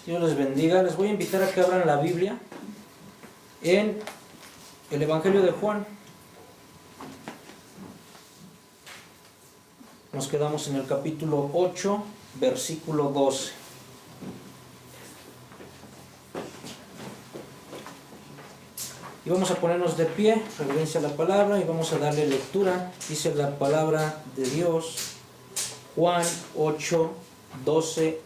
Dios les bendiga. Les voy a invitar a que abran la Biblia en el Evangelio de Juan. Nos quedamos en el capítulo 8, versículo 12. Y vamos a ponernos de pie, reverencia a la palabra, y vamos a darle lectura. Dice la palabra de Dios, Juan 8, 12.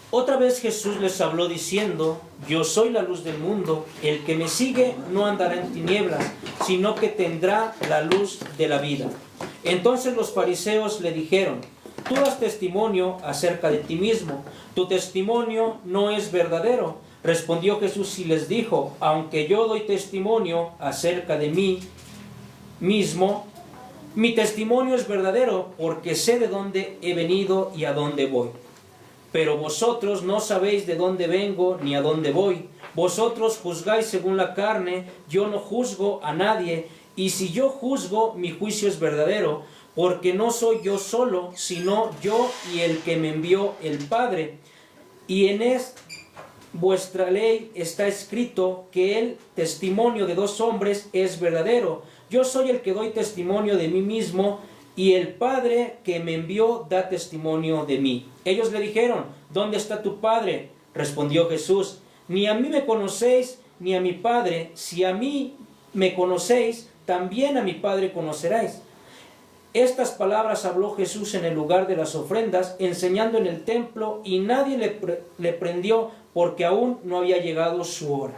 Otra vez Jesús les habló diciendo: yo soy la luz del mundo, el que me sigue no andará en tinieblas, sino que tendrá la luz de la vida. Entonces los fariseos le dijeron: tú das testimonio acerca de ti mismo, tu testimonio no es verdadero. Respondió Jesús y les dijo: aunque yo doy testimonio acerca de mí mismo, mi testimonio es verdadero, porque sé de dónde he venido y a dónde voy. Pero vosotros no sabéis de dónde vengo ni a dónde voy. Vosotros juzgáis según la carne, yo no juzgo a nadie, y si yo juzgo, mi juicio es verdadero, porque no soy yo solo, sino yo y el que me envió el Padre. Y en vuestra ley está escrito que el testimonio de dos hombres es verdadero. Yo soy el que doy testimonio de mí mismo, y el Padre que me envió da testimonio de mí. Ellos le dijeron: ¿dónde está tu Padre? Respondió Jesús: ni a mí me conocéis, ni a mi Padre. Si a mí me conocéis, también a mi Padre conoceráis. Estas palabras habló Jesús en el lugar de las ofrendas, enseñando en el templo, y nadie le prendió, porque aún no había llegado su hora.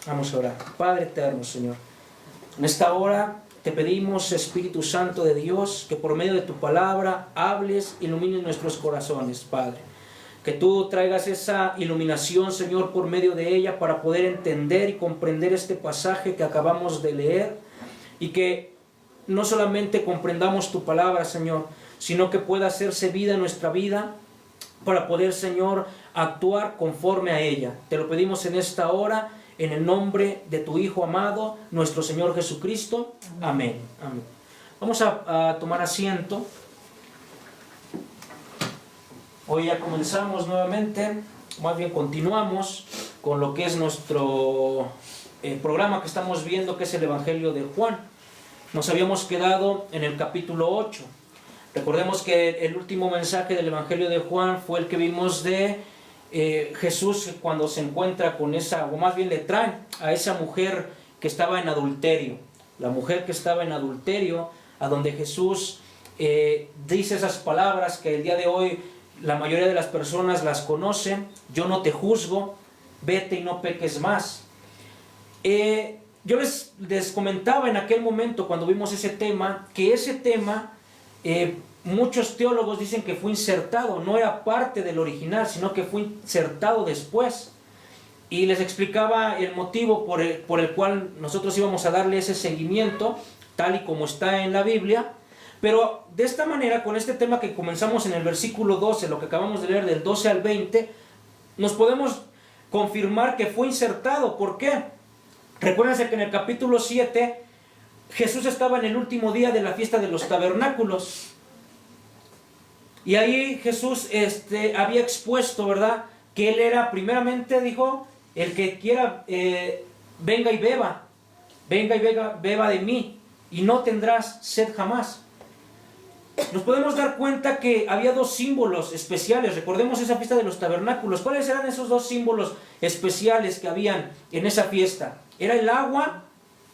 Vamos a orar. Padre eterno, Señor, en esta hora te pedimos, Espíritu Santo de Dios, que por medio de tu palabra hables, ilumines nuestros corazones, Padre. Que tú traigas esa iluminación, Señor, por medio de ella, para poder entender y comprender este pasaje que acabamos de leer, y que no solamente comprendamos tu palabra, Señor, sino que pueda hacerse vida en nuestra vida, para poder, Señor, actuar conforme a ella. Te lo pedimos en esta hora, en el nombre de tu Hijo amado, nuestro Señor Jesucristo. Amén. Amén. Vamos a tomar asiento. Hoy ya comenzamos nuevamente, más bien continuamos con lo que es nuestro programa que estamos viendo, que es el Evangelio de Juan. Nos habíamos quedado en el capítulo 8. Recordemos que el último mensaje del Evangelio de Juan fue el que vimos de Jesús cuando se encuentra con esa, o más bien le traen a esa mujer que estaba en adulterio. La mujer que estaba en adulterio, a donde Jesús dice esas palabras que el día de hoy la mayoría de las personas las conocen: yo no te juzgo, vete y no peques más. Yo les comentaba en aquel momento, cuando vimos ese tema, que ese tema muchos teólogos dicen que fue insertado, no era parte del original, sino que fue insertado después. Y les explicaba el motivo por el cual nosotros íbamos a darle ese seguimiento, tal y como está en la Biblia. Pero de esta manera, con este tema que comenzamos en el versículo 12, lo que acabamos de leer del 12 al 20, nos podemos confirmar que fue insertado. ¿Por qué? Recuérdense que en el capítulo 7, Jesús estaba en el último día de la fiesta de los tabernáculos. Y ahí Jesús había expuesto, ¿verdad?, que Él era, primeramente dijo: el que quiera, venga y beba de mí, y no tendrás sed jamás. Nos podemos dar cuenta que había dos símbolos especiales. Recordemos esa fiesta de los tabernáculos. ¿Cuáles eran esos dos símbolos especiales que habían en esa fiesta? Era el agua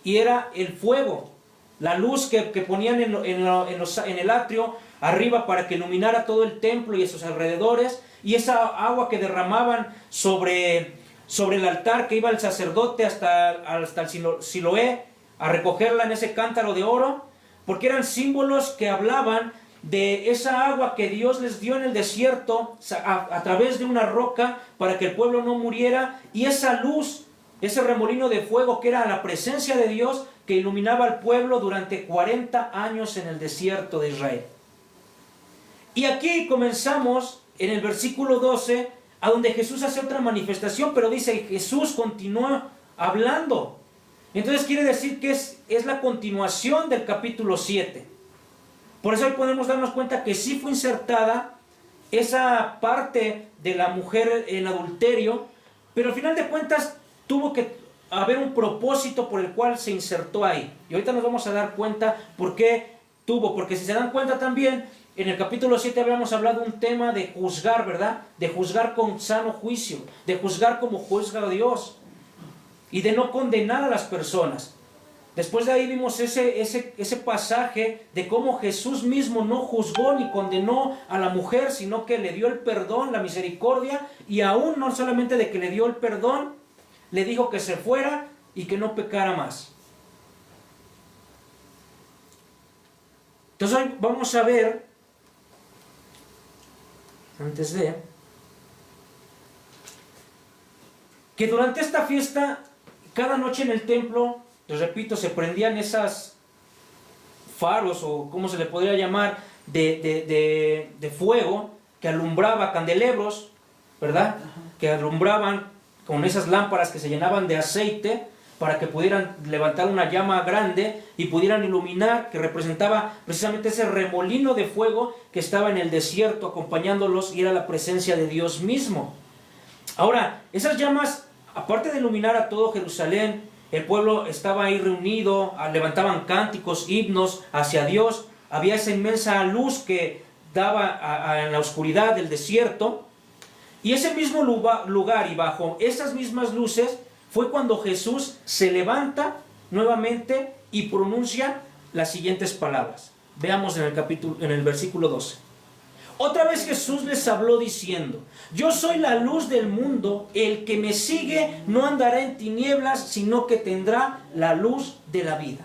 y era el fuego. La luz que ponían en el atrio arriba para que iluminara todo el templo y sus alrededores, y esa agua que derramaban sobre el altar, que iba el sacerdote hasta el Siloé a recogerla en ese cántaro de oro, porque eran símbolos que hablaban de esa agua que Dios les dio en el desierto a través de una roca para que el pueblo no muriera, y esa luz, ese remolino de fuego que era la presencia de Dios que iluminaba al pueblo durante 40 años en el desierto de Israel. Y aquí comenzamos en el versículo 12, a donde Jesús hace otra manifestación, pero dice: Jesús continúa hablando. Entonces quiere decir que es la continuación del capítulo 7. Por eso hoy podemos darnos cuenta que sí fue insertada esa parte de la mujer en adulterio, pero al final de cuentas tuvo que haber un propósito por el cual se insertó ahí. Y ahorita nos vamos a dar cuenta por qué tuvo, porque si se dan cuenta también, en el capítulo 7 habíamos hablado un tema de juzgar, ¿verdad? De juzgar con sano juicio, de juzgar como juzga Dios y de no condenar a las personas. Después de ahí vimos ese pasaje de cómo Jesús mismo no juzgó ni condenó a la mujer, sino que le dio el perdón, la misericordia, y aún no solamente de que le dio el perdón, le dijo que se fuera y que no pecara más. Entonces hoy vamos a ver, antes de, que durante esta fiesta, cada noche en el templo, les repito, se prendían esas faros, o como se le podría llamar, de fuego, que alumbraba, candelebros, ¿verdad? Que alumbraban con esas lámparas que se llenaban de aceite, para que pudieran levantar una llama grande y pudieran iluminar, que representaba precisamente ese remolino de fuego que estaba en el desierto acompañándolos, y era la presencia de Dios mismo. Ahora, esas llamas, aparte de iluminar a todo Jerusalén, el pueblo estaba ahí reunido, levantaban cánticos, himnos hacia Dios, había esa inmensa luz que daba en la oscuridad del desierto, y ese mismo lugar y bajo esas mismas luces fue cuando Jesús se levanta nuevamente y pronuncia las siguientes palabras. Veamos en el versículo 12. Otra vez Jesús les habló diciendo: yo soy la luz del mundo, el que me sigue no andará en tinieblas, sino que tendrá la luz de la vida.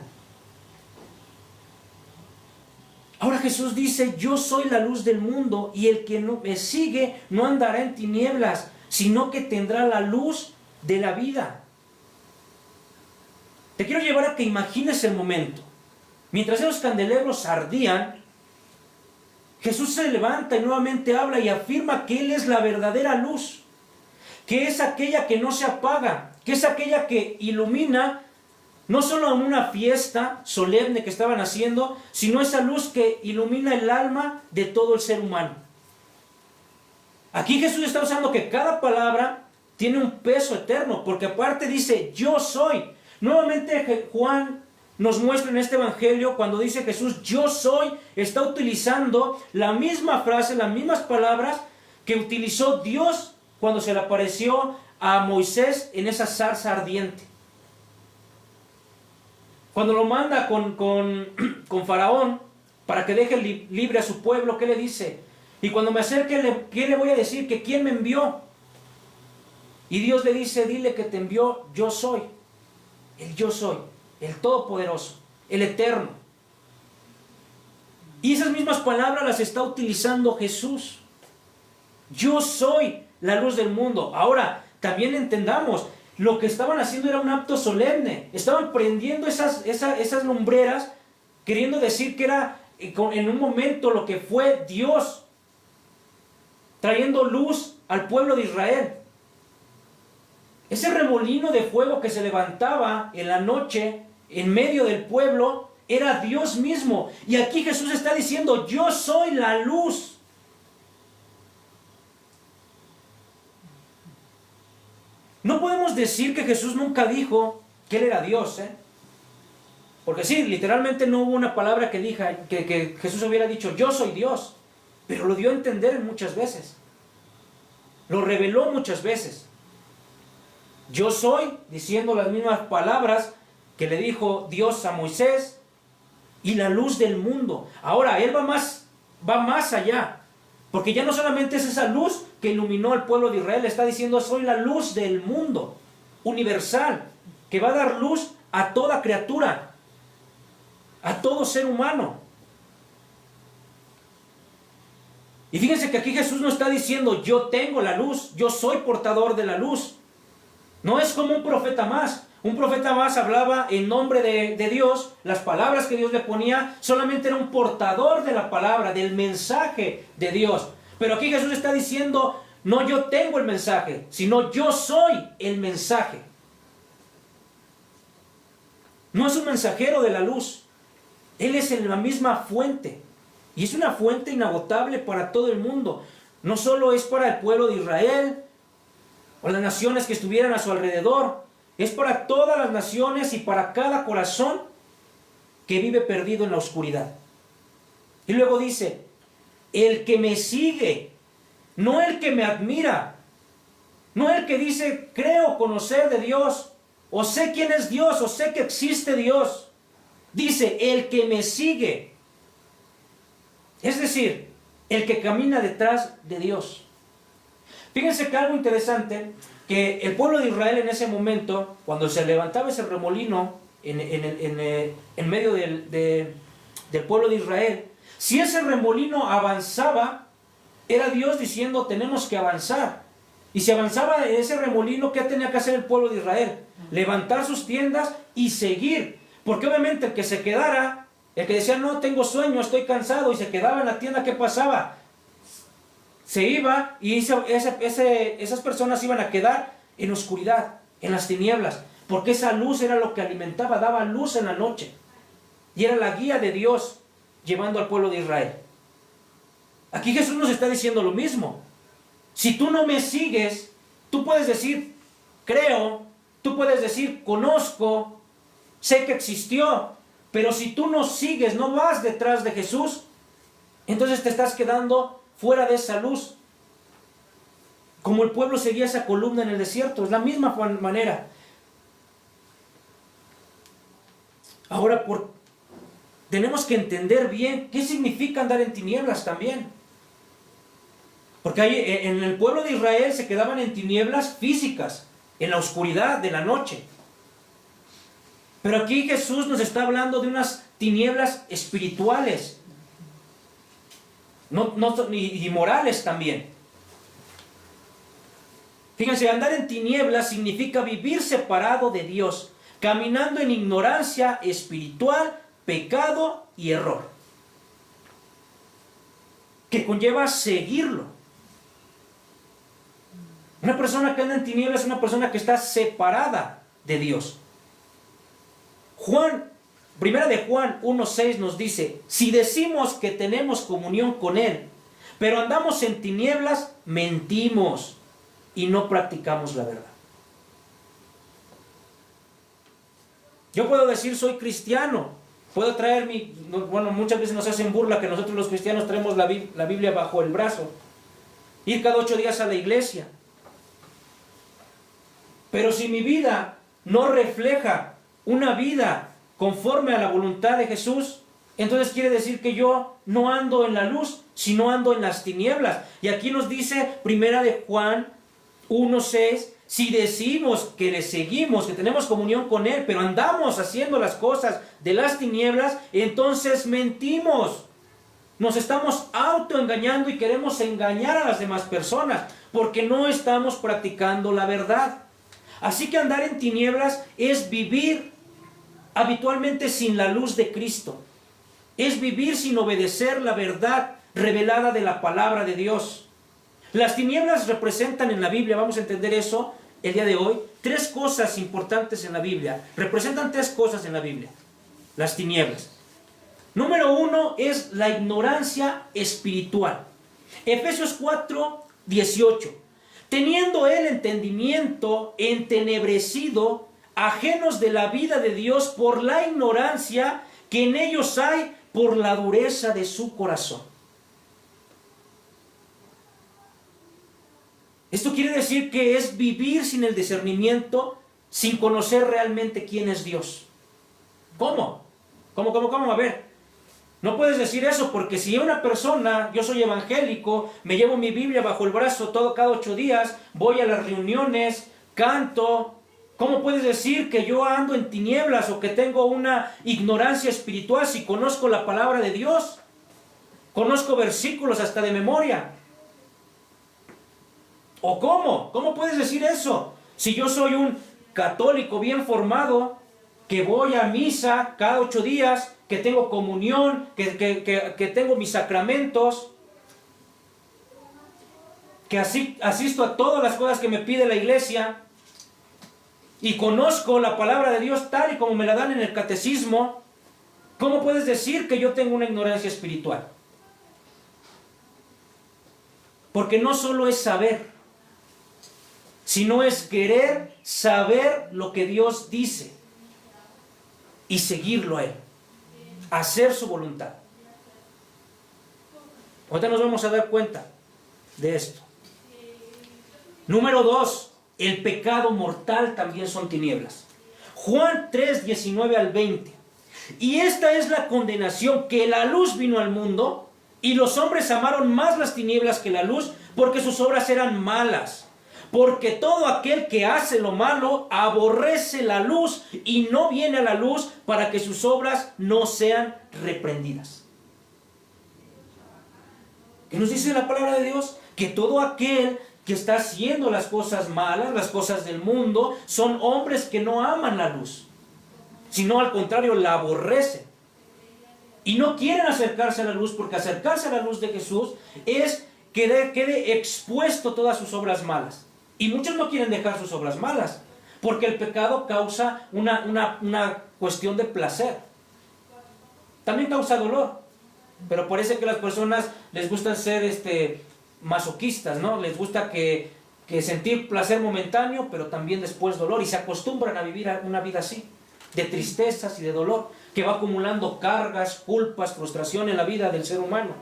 Ahora Jesús dice: yo soy la luz del mundo, y el que me sigue no andará en tinieblas, sino que tendrá la luz de la vida. Te quiero llevar a que imagines el momento. Mientras esos candelabros ardían, Jesús se levanta y nuevamente habla y afirma que Él es la verdadera luz, que es aquella que no se apaga, que es aquella que ilumina no solo en una fiesta solemne que estaban haciendo, sino esa luz que ilumina el alma de todo el ser humano. Aquí Jesús está usando que cada palabra tiene un peso eterno, porque aparte dice: yo soy. Nuevamente Juan nos muestra en este evangelio, cuando dice Jesús yo soy, está utilizando la misma frase, las mismas palabras que utilizó Dios cuando se le apareció a Moisés en esa zarza ardiente. Cuando lo manda con Faraón para que deje libre a su pueblo, ¿qué le dice? Y cuando me acerque, ¿qué le voy a decir? Que quién me envió. Y Dios le dice: dile que te envió yo soy. El yo soy, el todopoderoso, el eterno. Y esas mismas palabras las está utilizando Jesús. Yo soy la luz del mundo. Ahora, también entendamos, lo que estaban haciendo era un acto solemne. Estaban prendiendo esas lumbreras, queriendo decir que era en un momento lo que fue Dios, trayendo luz al pueblo de Israel. Ese remolino de fuego que se levantaba en la noche en medio del pueblo era Dios mismo. Y aquí Jesús está diciendo: yo soy la luz. No podemos decir que Jesús nunca dijo que Él era Dios, porque sí, literalmente no hubo una palabra que diga que Jesús hubiera dicho: yo soy Dios. Pero lo dio a entender muchas veces. Lo reveló muchas veces. Yo soy, diciendo las mismas palabras que le dijo Dios a Moisés, y la luz del mundo. Ahora, Él va más allá, porque ya no solamente es esa luz que iluminó al pueblo de Israel, está diciendo: soy la luz del mundo, universal, que va a dar luz a toda criatura, a todo ser humano. Y fíjense que aquí Jesús no está diciendo: yo tengo la luz, yo soy portador de la luz. No es como un profeta más. Un profeta más hablaba en nombre de Dios, las palabras que Dios le ponía, solamente era un portador de la palabra, del mensaje de Dios. Pero aquí Jesús está diciendo: no yo tengo el mensaje, sino yo soy el mensaje. No es un mensajero de la luz. Él es en la misma fuente. Y es una fuente inagotable para todo el mundo. no solo es para el pueblo de Israel o las naciones que estuvieran a su alrededor, es para todas las naciones y para cada corazón que vive perdido en la oscuridad. Y luego dice, el que me sigue, no el que me admira, no el que dice, creo conocer de Dios, o sé quién es Dios, o sé que existe Dios. Dice, el que me sigue. Es decir, el que camina detrás de Dios. Fíjense que algo interesante, que el pueblo de Israel en ese momento, cuando se levantaba ese remolino en medio del pueblo de Israel, si ese remolino avanzaba, era Dios diciendo, tenemos que avanzar. Y si avanzaba ese remolino, ¿qué tenía que hacer el pueblo de Israel? Levantar sus tiendas y seguir. Porque obviamente el que se quedara, el que decía, no, tengo sueño, estoy cansado, y se quedaba en la tienda, ¿qué pasaba? Se iba y esas personas iban a quedar en oscuridad, en las tinieblas. Porque esa luz era lo que alimentaba, daba luz en la noche. Y era la guía de Dios llevando al pueblo de Israel. Aquí Jesús nos está diciendo lo mismo. Si tú no me sigues, tú puedes decir, creo, tú puedes decir, conozco, sé que existió, pero si tú no sigues, no vas detrás de Jesús, entonces te estás quedando fuera de esa luz. Como el pueblo seguía esa columna en el desierto, es la misma manera. Ahora, tenemos que entender bien qué significa andar en tinieblas también. Porque en el pueblo de Israel se quedaban en tinieblas físicas, en la oscuridad de la noche. Pero aquí Jesús nos está hablando de unas tinieblas espirituales y morales también. Fíjense, andar en tinieblas significa vivir separado de Dios, caminando en ignorancia espiritual, pecado y error, que conlleva seguirlo. Una persona que anda en tinieblas es una persona que está separada de Dios. Primera de Juan 1:6 nos dice, si decimos que tenemos comunión con Él, pero andamos en tinieblas, mentimos y no practicamos la verdad. Yo puedo decir soy cristiano, puedo traer muchas veces nos hacen burla que nosotros los cristianos traemos la Biblia bajo el brazo, ir cada 8 días a la iglesia. Pero si mi vida no refleja una vida conforme a la voluntad de Jesús, entonces quiere decir que yo no ando en la luz, sino ando en las tinieblas. Y aquí nos dice Primera de Juan 1:6, si decimos que le seguimos, que tenemos comunión con Él, pero andamos haciendo las cosas de las tinieblas, entonces mentimos. Nos estamos autoengañando y queremos engañar a las demás personas, porque no estamos practicando la verdad. Así que andar en tinieblas es vivir habitualmente sin la luz de Cristo. Es vivir sin obedecer la verdad revelada de la palabra de Dios. Las tinieblas representan en la Biblia, vamos a entender eso el día de hoy, 3 cosas importantes en la Biblia. Representan 3 cosas en la Biblia, las tinieblas. Número 1 es la ignorancia espiritual. Efesios 4:18. Teniendo el entendimiento entenebrecido, ajenos de la vida de Dios por la ignorancia que en ellos hay por la dureza de su corazón. Esto quiere decir que es vivir sin el discernimiento, sin conocer realmente quién es Dios. ¿Cómo? ¿Cómo? A ver. No puedes decir eso porque si una persona, yo soy evangélico, me llevo mi Biblia bajo el brazo cada 8 días, voy a las reuniones, canto, ¿cómo puedes decir que yo ando en tinieblas o que tengo una ignorancia espiritual si conozco la palabra de Dios? Conozco versículos hasta de memoria. ¿O cómo? ¿Cómo puedes decir eso? Si yo soy un católico bien formado, que voy a misa cada 8 días, que tengo comunión, que tengo mis sacramentos, que asisto a todas las cosas que me pide la iglesia, y conozco la palabra de Dios tal y como me la dan en el catecismo, ¿cómo puedes decir que yo tengo una ignorancia espiritual? Porque no solo es saber, sino es querer saber lo que Dios dice y seguirlo a Él, hacer su voluntad. Ahorita nos vamos a dar cuenta de esto. Número 2, el pecado mortal también son tinieblas. Juan 3, 19 al 20. Y esta es la condenación, que la luz vino al mundo, y los hombres amaron más las tinieblas que la luz, porque sus obras eran malas. Porque todo aquel que hace lo malo aborrece la luz y no viene a la luz para que sus obras no sean reprendidas. ¿Qué nos dice la palabra de Dios? Que todo aquel que está haciendo las cosas malas, las cosas del mundo, son hombres que no aman la luz, sino al contrario la aborrecen. Y no quieren acercarse a la luz, porque acercarse a la luz de Jesús es que quede expuesto todas sus obras malas. Y muchos no quieren dejar sus obras malas, porque el pecado causa una cuestión de placer. También causa dolor, pero parece que a las personas les gusta ser masoquistas, ¿no? Les gusta que sentir placer momentáneo, pero también después dolor, y se acostumbran a vivir una vida así, de tristezas y de dolor, que va acumulando cargas, culpas, frustración en la vida del ser humano.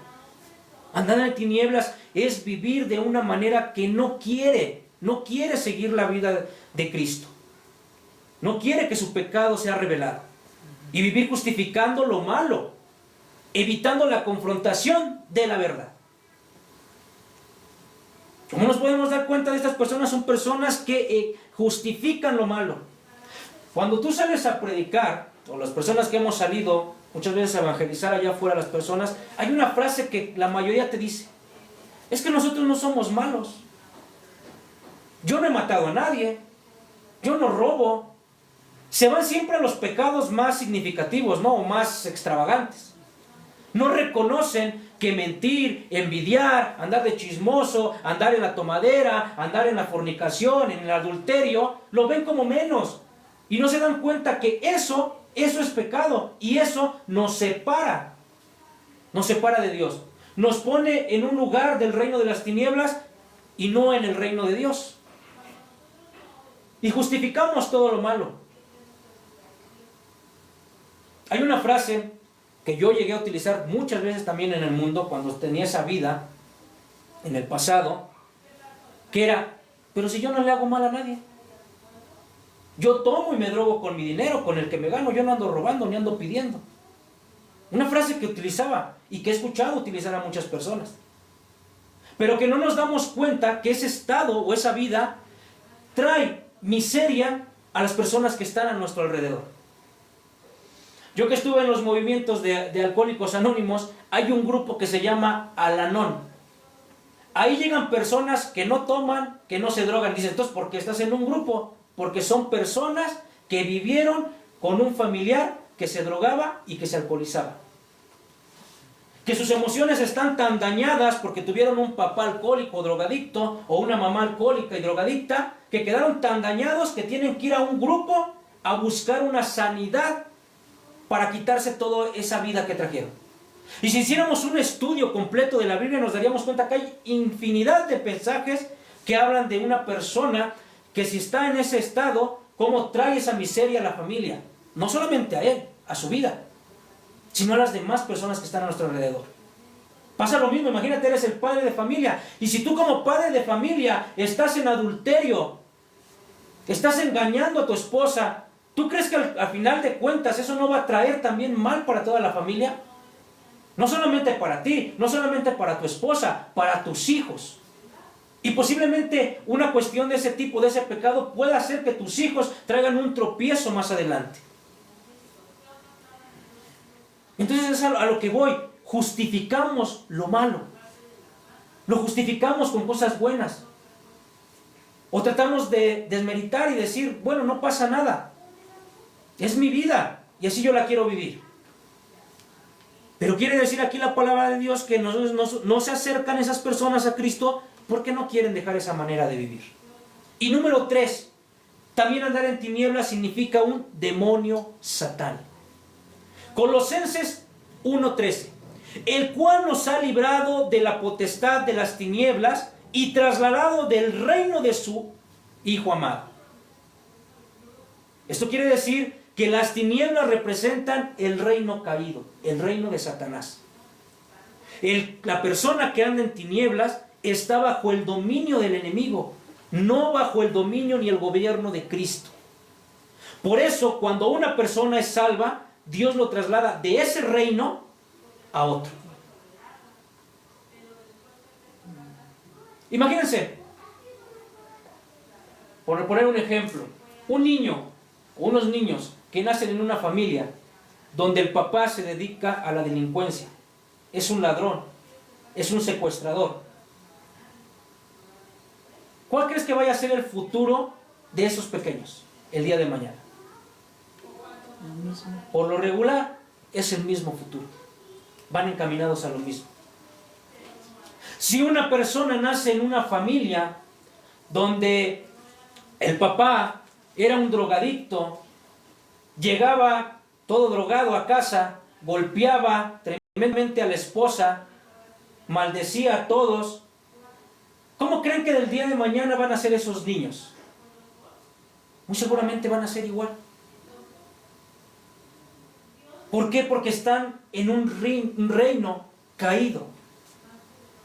Andar en tinieblas es vivir de una manera que no quiere seguir la vida de Cristo. No quiere que su pecado sea revelado. Y vivir justificando lo malo, evitando la confrontación de la verdad. ¿Cómo nos podemos dar cuenta de estas personas? Son personas que justifican lo malo. Cuando tú sales a predicar, o las personas que hemos salido muchas veces a evangelizar allá afuera a las personas, hay una frase que la mayoría te dice: es que nosotros no somos malos. Yo no he matado a nadie, yo no robo. Se van siempre a los pecados más significativos, ¿no? O más extravagantes. No reconocen que mentir, envidiar, andar de chismoso, andar en la tomadera, andar en la fornicación, en el adulterio, lo ven como menos. Y no se dan cuenta que eso es pecado. Y eso nos separa de Dios. Nos pone en un lugar del reino de las tinieblas y no en el reino de Dios. Y justificamos todo lo malo. Hay una frase que yo llegué a utilizar muchas veces también en el mundo, cuando tenía esa vida, en el pasado, que era: pero si yo no le hago mal a nadie. Yo tomo y me drogo con mi dinero, con el que me gano, yo no ando robando ni ando pidiendo. Una frase que utilizaba y que he escuchado utilizar a muchas personas. Pero que no nos damos cuenta que ese estado o esa vida trae miseria a las personas que están a nuestro alrededor. Yo que estuve en los movimientos de Alcohólicos Anónimos, hay un grupo que se llama Al-Anon. Ahí llegan personas que no toman, que no se drogan. Dicen: entonces, ¿por qué estás en un grupo? Porque son personas que vivieron con un familiar que se drogaba y que se alcoholizaba. Que sus emociones están tan dañadas porque tuvieron un papá alcohólico, drogadicto, o una mamá alcohólica y drogadicta, que quedaron tan dañados que tienen que ir a un grupo a buscar una sanidad para quitarse toda esa vida que trajeron. Y si hiciéramos un estudio completo de la Biblia, nos daríamos cuenta que hay infinidad de pasajes que hablan de una persona que, si está en ese estado, cómo trae esa miseria a la familia. No solamente a él, a su vida, sino a las demás personas que están a nuestro alrededor. Pasa lo mismo, imagínate, eres el padre de familia, y si tú como padre de familia estás en adulterio, estás engañando a tu esposa, ¿tú crees que al final de cuentas eso no va a traer también mal para toda la familia? No solamente para ti, no solamente para tu esposa, para tus hijos. Y posiblemente una cuestión de ese tipo, de ese pecado, pueda hacer que tus hijos traigan un tropiezo más adelante. Entonces es a lo que voy. Justificamos lo malo. Lo justificamos con cosas buenas. O tratamos de desmeritar y decir: bueno, no pasa nada. Es mi vida y así yo la quiero vivir. Pero quiere decir aquí la palabra de Dios que no se acercan esas personas a Cristo porque no quieren dejar esa manera de vivir. Y número 3, también andar en tinieblas significa un demonio satánico. Colosenses 1:13, el cual nos ha librado de la potestad de las tinieblas y trasladado del reino de su Hijo amado. Esto quiere decir que las tinieblas representan el reino caído, el reino de Satanás. La persona que anda en tinieblas está bajo el dominio del enemigo, no bajo el dominio ni el gobierno de Cristo. Por eso, cuando una persona es salva, Dios lo traslada de ese reino a otro. Imagínense, por poner un ejemplo, un niño o unos niños que nacen en una familia donde el papá se dedica a la delincuencia, es un ladrón, es un secuestrador. ¿Cuál crees que vaya a ser el futuro de esos pequeños el día de mañana? Por lo regular, es el mismo futuro. Van encaminados a lo mismo. Si una persona nace en una familia donde el papá era un drogadicto, llegaba todo drogado a casa, golpeaba tremendamente a la esposa, maldecía a todos, ¿cómo creen que del día de mañana van a ser esos niños? Muy seguramente van a ser igual. ¿Por qué? Porque están en un reino caído.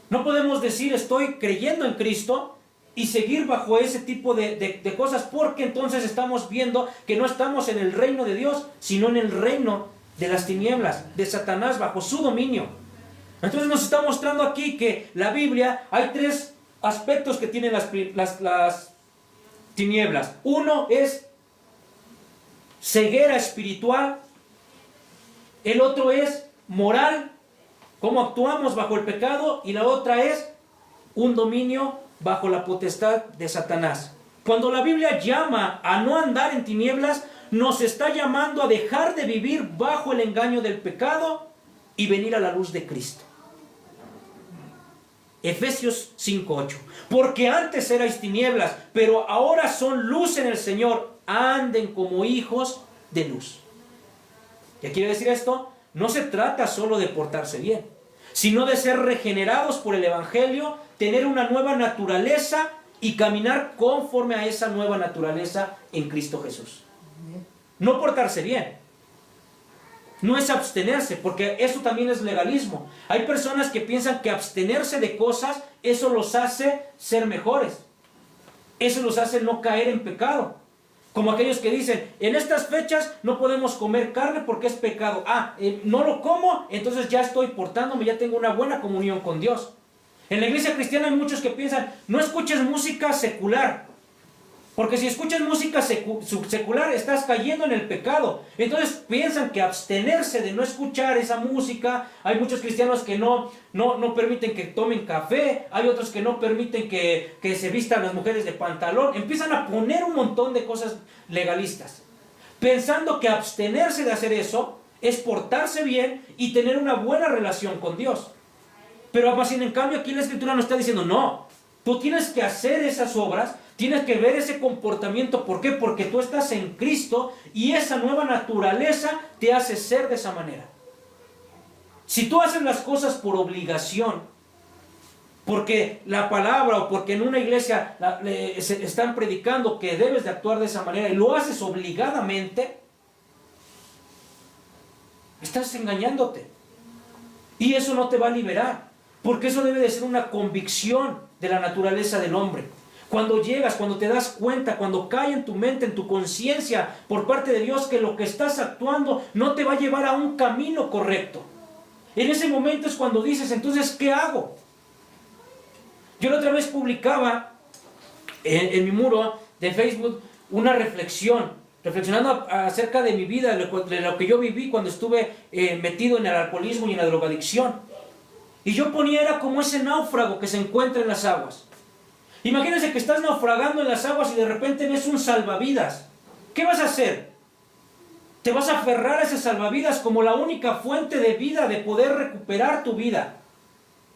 No podemos decir estoy creyendo en Cristo y seguir bajo ese tipo de cosas, porque entonces estamos viendo que no estamos en el reino de Dios, sino en el reino de las tinieblas, de Satanás, bajo su dominio. Entonces nos está mostrando aquí que la Biblia, hay tres aspectos que tienen las tinieblas. Uno es ceguera espiritual, el otro es moral, cómo actuamos bajo el pecado, y la otra es un dominio bajo la potestad de Satanás. Cuando la Biblia llama a no andar en tinieblas, nos está llamando a dejar de vivir bajo el engaño del pecado y venir a la luz de Cristo. Efesios 5:8. Porque antes erais tinieblas, pero ahora son luz en el Señor. Anden como hijos de luz. ¿Qué quiere decir esto? No se trata solo de portarse bien, sino de ser regenerados por el Evangelio, tener una nueva naturaleza y caminar conforme a esa nueva naturaleza en Cristo Jesús. No portarse bien. No es abstenerse, porque eso también es legalismo. Hay personas que piensan que abstenerse de cosas, eso los hace ser mejores. Eso los hace no caer en pecado. Como aquellos que dicen, en estas fechas no podemos comer carne porque es pecado. No lo como, entonces ya estoy portándome, ya tengo una buena comunión con Dios. En la iglesia cristiana hay muchos que piensan, no escuches música secular, porque si escuchas música secular estás cayendo en el pecado. Entonces piensan que abstenerse de no escuchar esa música. Hay muchos cristianos que no permiten que tomen café. Hay otros que no permiten que se vistan las mujeres de pantalón. Empiezan a poner un montón de cosas legalistas, pensando que abstenerse de hacer eso es portarse bien y tener una buena relación con Dios. Pero más sin en cambio aquí la Escritura nos está diciendo, no, tú tienes que hacer esas obras, tienes que ver ese comportamiento. ¿Por qué? Porque tú estás en Cristo y esa nueva naturaleza te hace ser de esa manera. Si tú haces las cosas por obligación, porque la palabra o porque en una iglesia se están predicando que debes de actuar de esa manera y lo haces obligadamente, estás engañándote. Y eso no te va a liberar, porque eso debe de ser una convicción de la naturaleza del hombre. Cuando llegas, cuando te das cuenta, cuando cae en tu mente, en tu conciencia, por parte de Dios, que lo que estás actuando no te va a llevar a un camino correcto. En ese momento es cuando dices, entonces, ¿qué hago? Yo la otra vez publicaba en mi muro de Facebook una reflexionando acerca de mi vida, de lo que yo viví cuando estuve metido en el alcoholismo y en la drogadicción. Y yo ponía, era como ese náufrago que se encuentra en las aguas. Imagínense que estás naufragando en las aguas y de repente ves un salvavidas. ¿Qué vas a hacer? Te vas a aferrar a ese salvavidas como la única fuente de vida, de poder recuperar tu vida.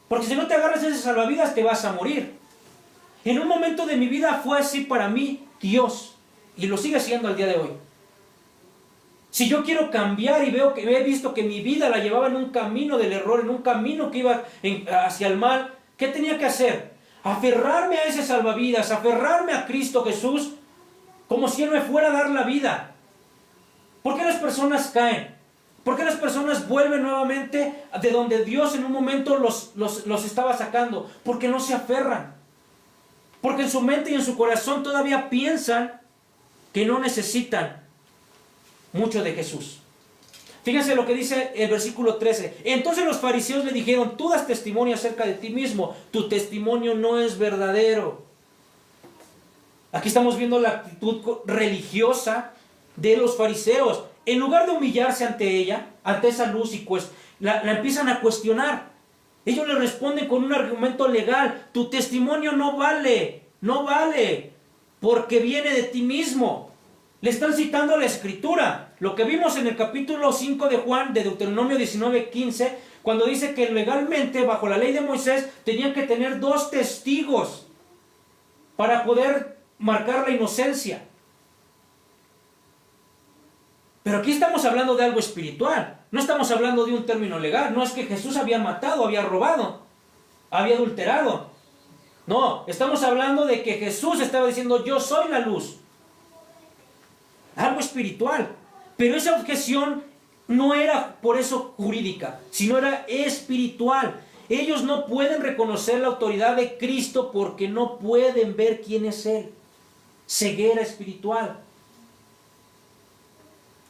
Porque si no te agarras a ese salvavidas te vas a morir. En un momento de mi vida fue así para mí Dios. Y lo sigue siendo al día de hoy. Si yo quiero cambiar y veo que he visto que mi vida la llevaba en un camino del error, en un camino que iba hacia el mal, ¿qué tenía que hacer? aferrarme a ese salvavidas, aferrarme a Cristo Jesús, como si Él me fuera a dar la vida. ¿Por qué las personas caen? ¿Por qué las personas vuelven nuevamente de donde Dios en un momento los estaba sacando? Porque no se aferran. Porque en su mente y en su corazón todavía piensan que no necesitan mucho de Jesús. Fíjense lo que dice el versículo 13. Entonces los fariseos le dijeron: tú das testimonio acerca de ti mismo, tu testimonio no es verdadero. Aquí estamos viendo la actitud religiosa de los fariseos. En lugar de humillarse ante ella, ante esa luz, y pues la empiezan a cuestionar. Ellos le responden con un argumento legal: tu testimonio no vale, porque viene de ti mismo. Le están citando la Escritura, lo que vimos en el capítulo 5 de Juan, de Deuteronomio 19:15, cuando dice que legalmente, bajo la ley de Moisés, tenían que tener 2 testigos para poder marcar la inocencia. Pero aquí estamos hablando de algo espiritual, no estamos hablando de un término legal. No es que Jesús había matado, había robado, había adulterado. No, estamos hablando de que Jesús estaba diciendo: yo soy la luz. Algo espiritual. Pero esa objeción no era por eso jurídica, sino era espiritual. Ellos no pueden reconocer la autoridad de Cristo porque no pueden ver quién es Él. Ceguera espiritual.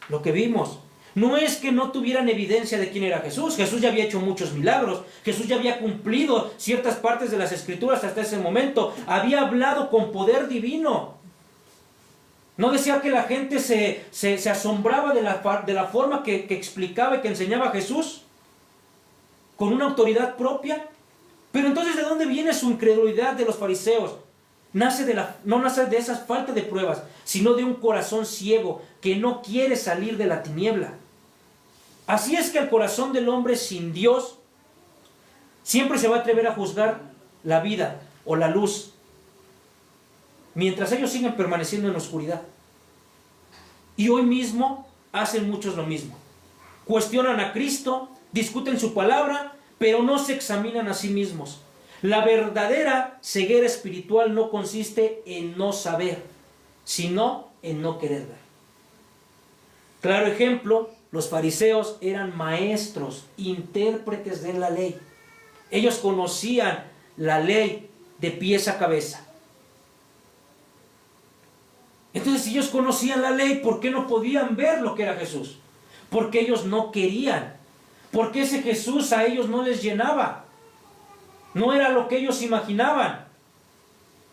Lo que vimos no es que no tuvieran evidencia de quién era Jesús. Jesús ya había hecho muchos milagros. Jesús ya había cumplido ciertas partes de las Escrituras hasta ese momento. Había hablado con poder divino. No decía que la gente se asombraba de la forma que explicaba y que enseñaba Jesús, con una autoridad propia. Pero entonces, ¿de dónde viene su incredulidad de los fariseos? No nace de esa falta de pruebas, sino de un corazón ciego que no quiere salir de la tiniebla. Así es que el corazón del hombre sin Dios siempre se va a atrever a juzgar la vida o la luz, mientras ellos siguen permaneciendo en la oscuridad. Y hoy mismo hacen muchos lo mismo. Cuestionan a Cristo, discuten su palabra, pero no se examinan a sí mismos. La verdadera ceguera espiritual no consiste en no saber, sino en no querer ver. Claro ejemplo, los fariseos eran maestros, intérpretes de la ley. Ellos conocían la ley de pies a cabeza. Entonces, si ellos conocían la ley, ¿por qué no podían ver lo que era Jesús? Porque ellos no querían. Porque ese Jesús a ellos no les llenaba. No era lo que ellos imaginaban.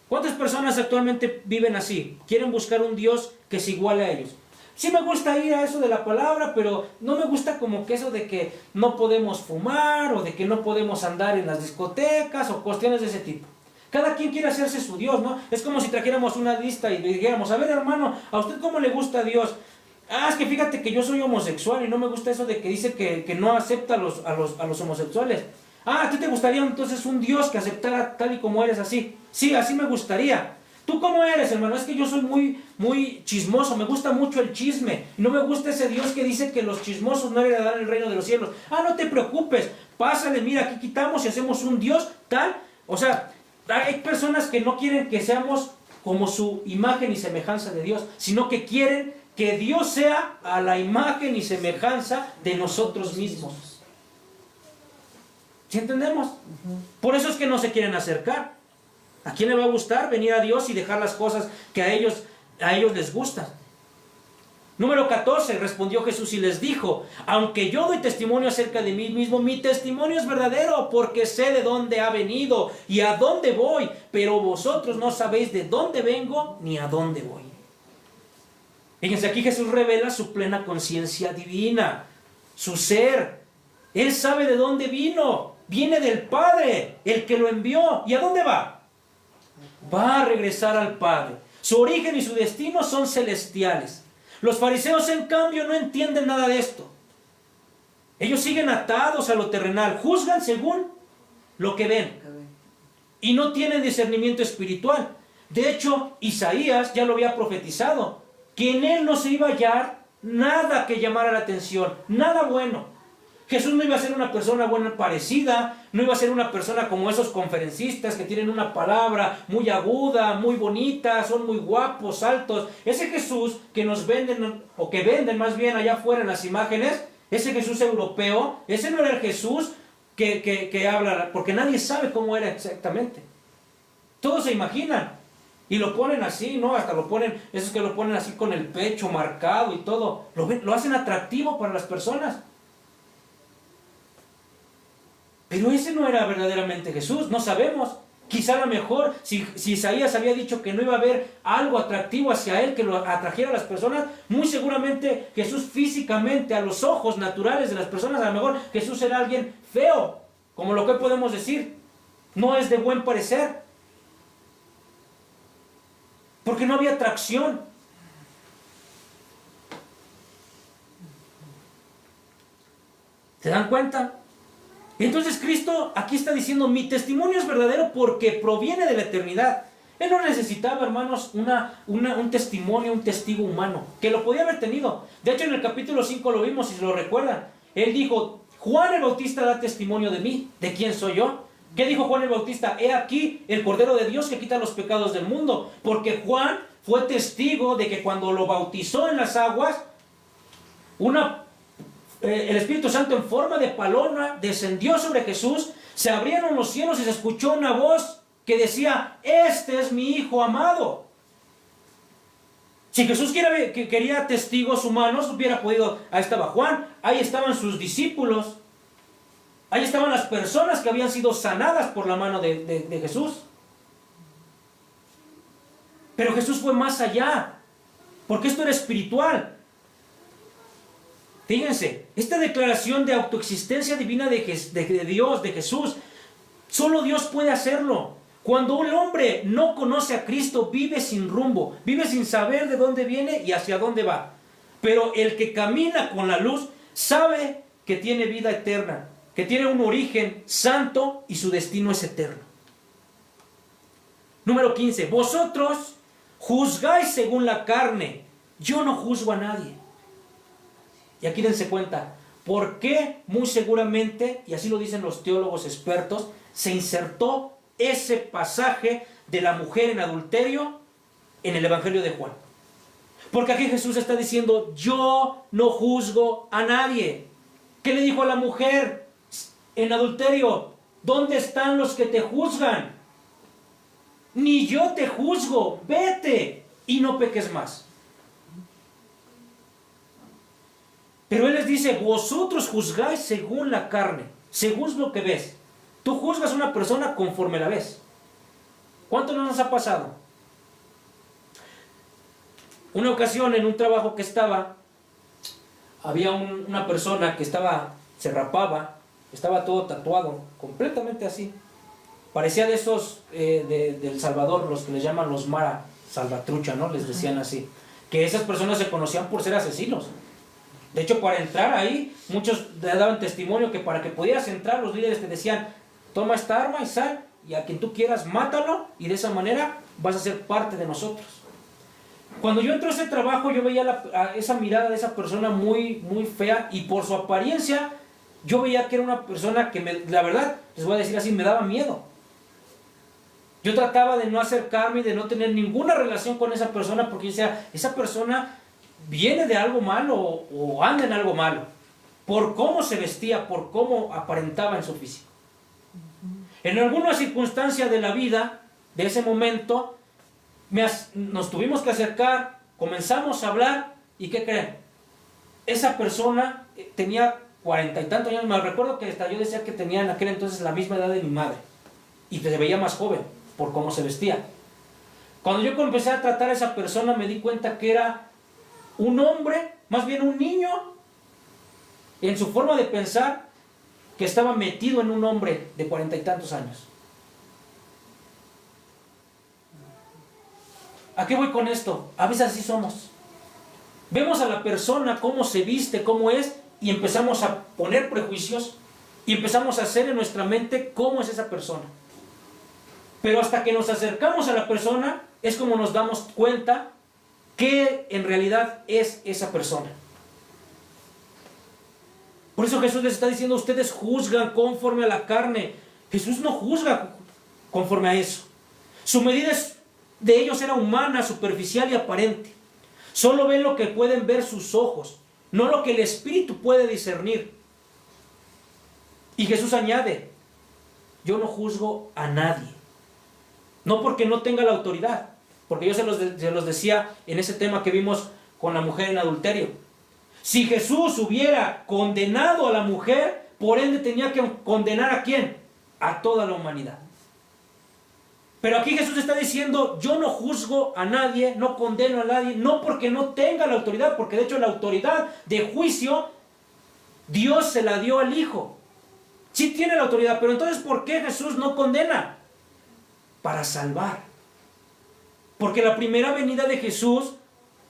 ¿Cuántas personas actualmente viven así? Quieren buscar un Dios que se iguale a ellos. Sí me gusta ir a eso de la palabra, pero no me gusta como que eso de que no podemos fumar, o de que no podemos andar en las discotecas, o cuestiones de ese tipo. Cada quien quiere hacerse su Dios, ¿no? Es como si trajéramos una lista y le dijéramos: a ver, hermano, ¿a usted cómo le gusta a Dios? Ah, es que fíjate que yo soy homosexual y no me gusta eso de que dice que no acepta a los homosexuales. Ah, ¿a ti te gustaría entonces un Dios que aceptara tal y como eres así? Sí, así me gustaría. ¿Tú cómo eres, hermano? Es que yo soy muy chismoso, me gusta mucho el chisme. No me gusta ese Dios que dice que los chismosos no heredarán el reino de los cielos. Ah, no te preocupes, pásale, mira, aquí quitamos y hacemos un Dios tal. O sea, hay personas que no quieren que seamos como su imagen y semejanza de Dios, sino que quieren que Dios sea a la imagen y semejanza de nosotros mismos. ¿Sí entendemos? Por eso es que no se quieren acercar. ¿A quién le va a gustar venir a Dios y dejar las cosas que a ellos les gustan? Número 14, respondió Jesús y les dijo: aunque yo doy testimonio acerca de mí mismo, mi testimonio es verdadero, porque sé de dónde ha venido y a dónde voy, pero vosotros no sabéis de dónde vengo ni a dónde voy. Fíjense, aquí Jesús revela su plena conciencia divina, su ser. Él sabe de dónde vino, viene del Padre, el que lo envió. ¿Y a dónde va? Va a regresar al Padre. Su origen y su destino son celestiales. Los fariseos, en cambio, no entienden nada de esto. Ellos siguen atados a lo terrenal, juzgan según lo que ven y no tienen discernimiento espiritual. De hecho, Isaías ya lo había profetizado, que en él no se iba a hallar nada que llamara la atención, nada bueno. Jesús no iba a ser una persona buena parecida, no iba a ser una persona como esos conferencistas que tienen una palabra muy aguda, muy bonita, son muy guapos, altos. Ese Jesús que nos venden, o que venden más bien allá afuera en las imágenes, ese Jesús europeo, ese no era el Jesús que habla, porque nadie sabe cómo era exactamente. Todos se imaginan. Y lo ponen así, ¿no? Hasta lo ponen, esos que lo ponen así con el pecho marcado y todo. Lo hacen atractivo para las personas. Pero ese no era verdaderamente Jesús, no sabemos. Quizá a lo mejor, si Isaías había dicho que no iba a haber algo atractivo hacia él que lo atrajera a las personas, muy seguramente Jesús físicamente, a los ojos naturales de las personas, a lo mejor Jesús era alguien feo, como lo que podemos decir. No es de buen parecer. Porque no había atracción. ¿Se dan cuenta? Y entonces Cristo aquí está diciendo, mi testimonio es verdadero porque proviene de la eternidad. Él no necesitaba, hermanos, un testimonio, un testigo humano, que lo podía haber tenido. De hecho, en el capítulo 5 lo vimos, si se lo recuerdan. Él dijo, Juan el Bautista da testimonio de mí. ¿De quién soy yo? ¿Qué dijo Juan el Bautista? He aquí el Cordero de Dios que quita los pecados del mundo. Porque Juan fue testigo de que cuando lo bautizó en las aguas, el Espíritu Santo en forma de paloma descendió sobre Jesús, se abrieron los cielos y se escuchó una voz que decía, este es mi Hijo amado. Si Jesús quería testigos humanos, hubiera podido, ahí estaba Juan, ahí estaban sus discípulos, ahí estaban las personas que habían sido sanadas por la mano de Jesús. Pero Jesús fue más allá, porque esto era espiritual. Fíjense, esta declaración de autoexistencia divina de Dios, de Jesús, solo Dios puede hacerlo. Cuando un hombre no conoce a Cristo, vive sin rumbo, vive sin saber de dónde viene y hacia dónde va. Pero el que camina con la luz sabe que tiene vida eterna, que tiene un origen santo y su destino es eterno. Número 15. Vosotros juzgáis según la carne, yo no juzgo a nadie. Y aquí dense cuenta, ¿por qué muy seguramente, y así lo dicen los teólogos expertos, se insertó ese pasaje de la mujer en adulterio en el Evangelio de Juan? Porque aquí Jesús está diciendo, yo no juzgo a nadie. ¿Qué le dijo a la mujer en adulterio? ¿Dónde están los que te juzgan? Ni yo te juzgo, vete y no peques más. Pero Él les dice, vosotros juzgáis según la carne, según lo que ves. Tú juzgas a una persona conforme la ves. ¿Cuánto no nos ha pasado? Una ocasión en un trabajo que estaba, había una persona que se rapaba, estaba todo tatuado, completamente así. Parecía de esos de El Salvador, los que les llaman los Mara Salvatrucha, ¿no? Les decían así. Que esas personas se conocían por ser asesinos. De hecho, para entrar ahí, muchos le daban testimonio que para que pudieras entrar, los líderes te decían, toma esta arma y sal, y a quien tú quieras, mátalo, y de esa manera vas a ser parte de nosotros. Cuando yo entré a ese trabajo, yo veía esa mirada de esa persona muy, muy fea, y por su apariencia, yo veía que era una persona que, la verdad, les voy a decir así, me daba miedo. Yo trataba de no acercarme y de no tener ninguna relación con esa persona, porque yo decía, esa persona viene de algo malo o anda en algo malo, por cómo se vestía, por cómo aparentaba en su físico. En alguna circunstancia de la vida, de ese momento, nos tuvimos que acercar, comenzamos a hablar, ¿y qué creen? Esa persona tenía 40 y tantos años, me recuerdo que hasta yo decía que tenía en aquel entonces la misma edad de mi madre, y se veía más joven, por cómo se vestía. Cuando yo empecé a tratar a esa persona, me di cuenta que era un hombre, más bien un niño, en su forma de pensar, que estaba metido en un hombre de 40 y tantos años. ¿A qué voy con esto? A veces así somos. Vemos a la persona, cómo se viste, cómo es, y empezamos a poner prejuicios, y empezamos a hacer en nuestra mente cómo es esa persona. Pero hasta que nos acercamos a la persona, es como nos damos cuenta qué en realidad es esa persona. Por eso Jesús les está diciendo, ustedes juzgan conforme a la carne. Jesús no juzga conforme a eso. Su medida de ellos era humana, superficial y aparente. Solo ven lo que pueden ver sus ojos, no lo que el Espíritu puede discernir. Y Jesús añade, yo no juzgo a nadie. No porque no tenga la autoridad, porque yo se los decía en ese tema que vimos con la mujer en adulterio. Si Jesús hubiera condenado a la mujer, por ende tenía que condenar ¿a quién? A toda la humanidad. Pero aquí Jesús está diciendo, yo no juzgo a nadie, no condeno a nadie, no porque no tenga la autoridad, porque de hecho la autoridad de juicio, Dios se la dio al Hijo. Sí tiene la autoridad, pero entonces ¿por qué Jesús no condena? Para salvar. Porque la primera venida de Jesús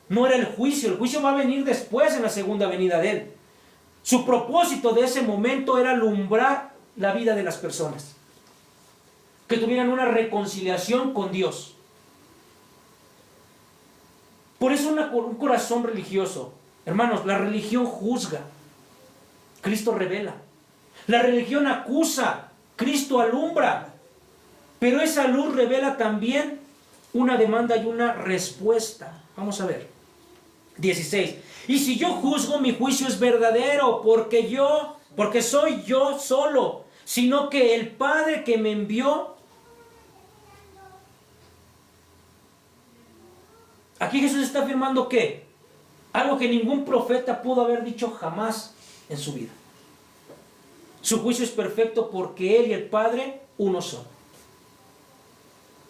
no era el juicio va a venir después en la segunda venida de Él. Su propósito de ese momento era alumbrar la vida de las personas, que tuvieran una reconciliación con Dios. Por eso un corazón religioso, hermanos, la religión juzga, Cristo revela. La religión acusa, Cristo alumbra. Pero esa luz revela también una demanda y una respuesta. Vamos a ver. 16. Y si yo juzgo, mi juicio es verdadero, porque soy yo solo, sino que el Padre que me envió. Aquí Jesús está afirmando que algo que ningún profeta pudo haber dicho jamás en su vida. Su juicio es perfecto porque Él y el Padre uno son.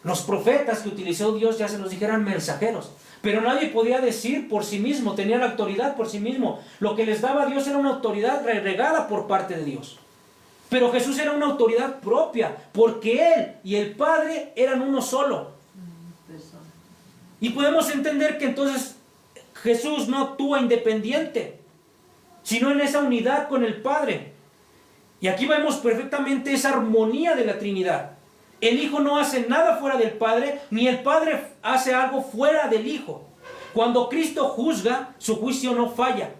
Los profetas que utilizó Dios ya se los dijeran mensajeros, pero nadie podía decir por sí mismo, tenía la autoridad por sí mismo. Lo que les daba a Dios era una autoridad regada por parte de Dios. Pero Jesús era una autoridad propia, porque Él y el Padre eran uno solo. Y podemos entender que entonces Jesús no actúa independiente, sino en esa unidad con el Padre. Y aquí vemos perfectamente esa armonía de la Trinidad. El Hijo no hace nada fuera del Padre, ni el Padre hace algo fuera del Hijo. Cuando Cristo juzga, su juicio no falla,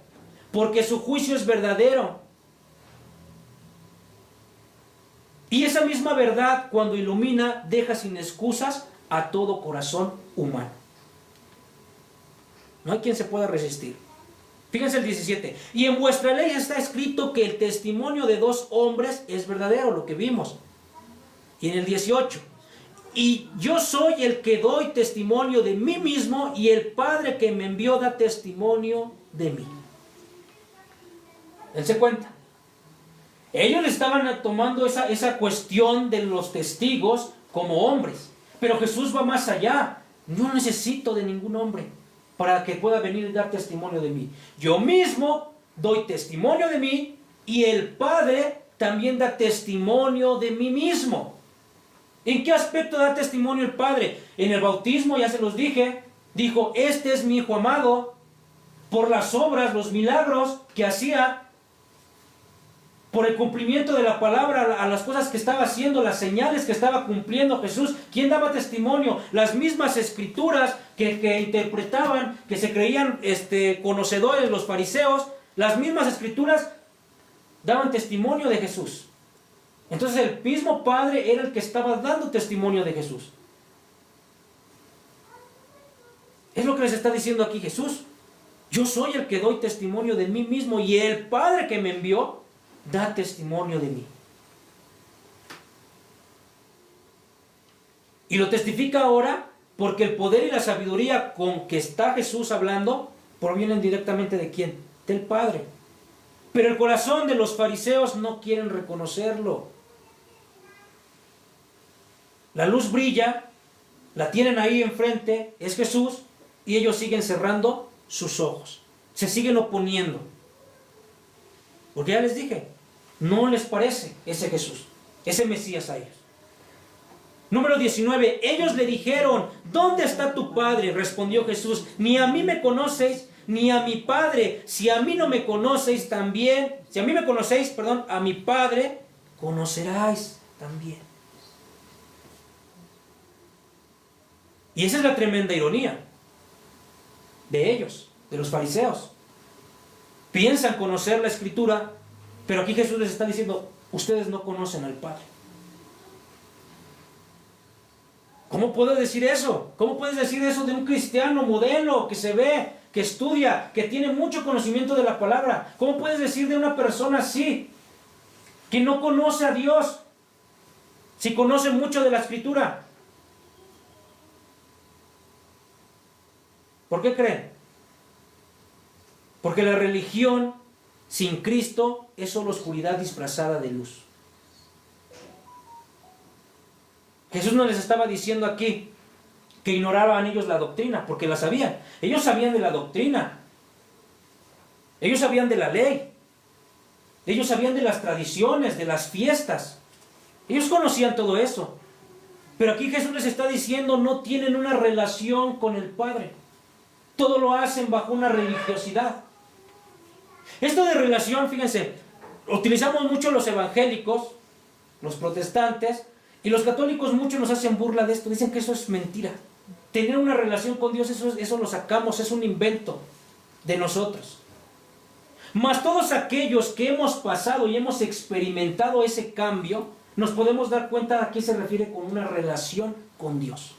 porque su juicio es verdadero. Y esa misma verdad, cuando ilumina, deja sin excusas a todo corazón humano. No hay quien se pueda resistir. Fíjense el 17. Y en vuestra ley está escrito que el testimonio de dos hombres es verdadero, lo que vimos. Y en el 18. Y yo soy el que doy testimonio de mí mismo, y el Padre que me envió da testimonio de mí. Él se cuenta. Ellos estaban tomando esa cuestión de los testigos como hombres. Pero Jesús va más allá. No necesito de ningún hombre para que pueda venir y dar testimonio de mí. Yo mismo doy testimonio de mí, y el Padre también da testimonio de mí mismo. ¿En qué aspecto da testimonio el Padre? En el bautismo, ya se los dije, dijo, este es mi Hijo amado, por las obras, los milagros que hacía, por el cumplimiento de la palabra, a las cosas que estaba haciendo, las señales que estaba cumpliendo Jesús. ¿Quién daba testimonio? Las mismas escrituras que interpretaban, que se creían conocedores los fariseos, las mismas escrituras daban testimonio de Jesús. Entonces el mismo Padre era el que estaba dando testimonio de Jesús. Es lo que les está diciendo aquí Jesús. Yo soy el que doy testimonio de mí mismo, y el Padre que me envió da testimonio de mí. Y lo testifica ahora porque el poder y la sabiduría con que está Jesús hablando provienen directamente ¿de quién? Del Padre. Pero el corazón de los fariseos no quieren reconocerlo. La luz brilla, la tienen ahí enfrente, es Jesús, y ellos siguen cerrando sus ojos. Se siguen oponiendo. Porque ya les dije, no les parece ese Jesús, ese Mesías a ellos. Número 19. Ellos le dijeron, ¿dónde está tu Padre? Respondió Jesús, ni a mí me conocéis, ni a mi Padre. Si a mí no me conocéis también, si a mí me conocéis, a mi Padre conoceráis también. Y esa es la tremenda ironía de ellos, de los fariseos. Piensan conocer la Escritura, Pero aquí Jesús les está diciendo, ustedes no conocen al Padre. ¿Cómo puedo decir eso? ¿Cómo puedes decir eso de un cristiano modelo que se ve, que estudia, que tiene mucho conocimiento de la palabra? ¿Cómo puedes decir de una persona así, que no conoce a Dios, si conoce mucho de la Escritura? ¿Por qué creen? Porque la religión sin Cristo es solo oscuridad disfrazada de luz. Jesús no les estaba diciendo aquí que ignoraban ellos la doctrina, porque la sabían. Ellos sabían de la doctrina. Ellos sabían de la ley. Ellos sabían de las tradiciones, de las fiestas. Ellos conocían todo eso. Pero aquí Jesús les está diciendo, no tienen una relación con el Padre. Todo lo hacen bajo una religiosidad. Esto de relación, fíjense, utilizamos mucho los evangélicos, los protestantes, y los católicos mucho nos hacen burla de esto. Dicen que eso es mentira. Tener una relación con Dios, eso lo sacamos, es un invento de nosotros. Mas todos aquellos que hemos pasado y hemos experimentado ese cambio, nos podemos dar cuenta a qué se refiere con una relación con Dios.